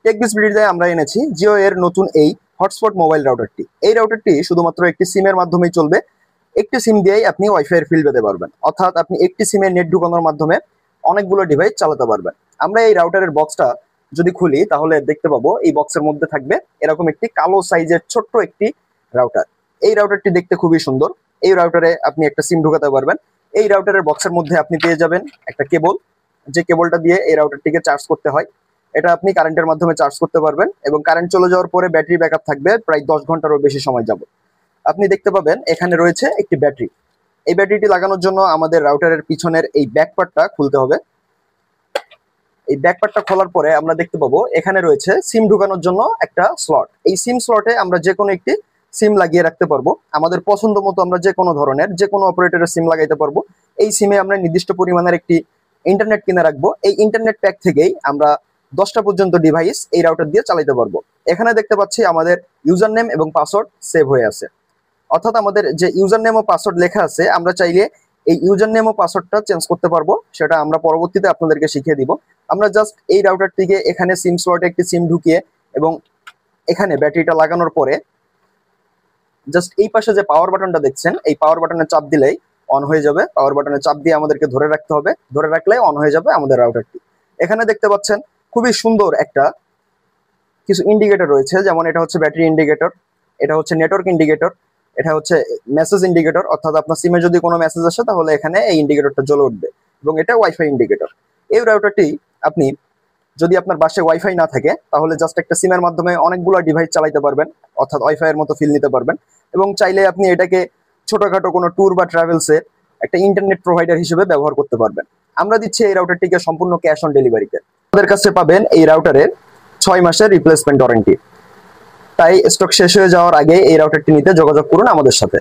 টেকবিজ ভিডিওতে আমরা এনেছি জিও এর নতুন এই হটস্পট মোবাইল রাউটারটি। এই রাউটারটি শুধুমাত্র একটি সিমের মাধ্যমেই চলবে। একটি সিম দিয়েই আপনি ওয়াইফাই এর ফিল পেতে পারবেন, অর্থাৎ আপনি একটি সিমে নেট ঢুকানোর মাধ্যমে অনেকগুলো ডিভাইস চালাতে পারবেন। আমরা এই রাউটারের বক্সটা যদি খুলি তাহলে দেখতে পাবো এই বক্সের মধ্যে থাকবে এরকম একটি কালো সাইজের ছোট্ট একটি রাউটার। এই রাউটারটি দেখতে খুবই সুন্দর। এই রাউটারে আপনি একটা সিম ঢুকাতে পারবেন। এই রাউটারের বক্সের মধ্যে আপনি পেয়ে যাবেন একটা কেবল, যে কেবলটা দিয়ে এই রাউটারটিকে চার্জ করতে হয়। এটা আপনি কারেন্টের মাধ্যমে চার্জ করতে পারবেন এবং কারেন্ট চলে যাওয়ার পরে ব্যাটারি ব্যাকআপ থাকবে প্রায় 10 ঘন্টারও বেশি সময় যাব। আপনি দেখতে পাবেন এখানে রয়েছে একটি ব্যাটারি। এই ব্যাটারিটি লাগানোর জন্য আমাদের রাউটারের পিছনের এই ব্যাক পার্টটা খুলতে হবে। এই ব্যাক পার্টটা খোলার পরে আমরা দেখতে পাবো এখানে রয়েছে সিম ঢুকানোর জন্য একটা স্লট। এই সিম স্লটে আমরা যে কোনো একটি সিম লাগিয়ে রাখতে পারবো। আমাদের পছন্দ মতো আমরা যে কোনো ধরনের যে কোনো অপারেটরের সিম লাগাইতে পারবো। এই সিমে আমরা নির্দিষ্ট পরিমাণের একটি ইন্টারনেট কিনে রাখবো। এই ইন্টারনেট প্যাক থেকেই আমরা 10টা পর্যন্ত ডিভাইস এই রাউটার দিয়ে চালাতে পারবো। এখানে দেখতে পাচ্ছি আমাদের ইউজার নেম এবং পাসওয়ার্ড সেভ হয়ে আছে, অর্থাৎ আমাদের যে ইউজার নেম ও পাসওয়ার্ড লেখা আছে আমরা চাইলে এই ইউজার নেম ও পাসওয়ার্ডটা চেঞ্জ করতে পারবো। সেটা আমরা পরবর্তীতে আপনাদেরকে শিখিয়ে দিব। আমরা জাস্ট এই রাউটারটিকে এখানে সিম স্লটে একটি সিম ঢুকিয়ে এবং এখানে ব্যাটারিটা লাগানোর পরে জাস্ট এই পাশে যে পাওয়ার বাটনটা দেখছেন এই পাওয়ার বাটনে চাপ দিলেই অন হয়ে যাবে। পাওয়ার বাটনে চাপ দিয়ে আমাদেরকে ধরে রাখতে হবে, ধরে রাখলে অন হয়ে যাবে আমাদের রাউটারটি। এখানে দেখতে পাচ্ছেন খুবই সুন্দর একটা কিছু ইন্ডিকেটর রয়েছে, যেমন এটা হচ্ছে ব্যাটারি ইন্ডিকেটর, এটা হচ্ছে নেটওয়ার্ক ইন্ডিকেটর, এটা হচ্ছে মেসেজ ইন্ডিকেটর, অর্থাৎ আপনার সিমে যদি কোনো মেসেজ আসে তাহলে এখানে এই ইন্ডিকেটরটা জ্বলে উঠবে, এবং এটা ওয়াইফাই ইন্ডিকেটর। এই রাউটারটি আপনি যদি আপনার বাসায় ওয়াইফাই না থাকে তাহলে জাস্ট একটা সিমের মাধ্যমে অনেকগুলো ডিভাইস চালাতে পারবেন, অর্থাৎ ওয়াইফাই এর মতো ফিল নিতে পারবেন। এবং চাইলে আপনি এটাকে ছোটখাটো কোনো ট্যুর বা ট্রাভেলসে একটা ইন্টারনেট প্রোভাইডার হিসেবে ব্যবহার করতে পারবেন। আমরা দিচ্ছি এই রাউটারটিকে সম্পূর্ণ ক্যাশ অন ডেলিভারিতে। আমাদের কাছে পাবেন এই রাউটারের 6 মাসের রিপ্লেসমেন্ট ওয়ারেন্টি। তাই স্টক শেষ হয়ে যাওয়ার আগে এই রাউটারটি নিতে যোগাযোগ করুন আমাদের সাথে।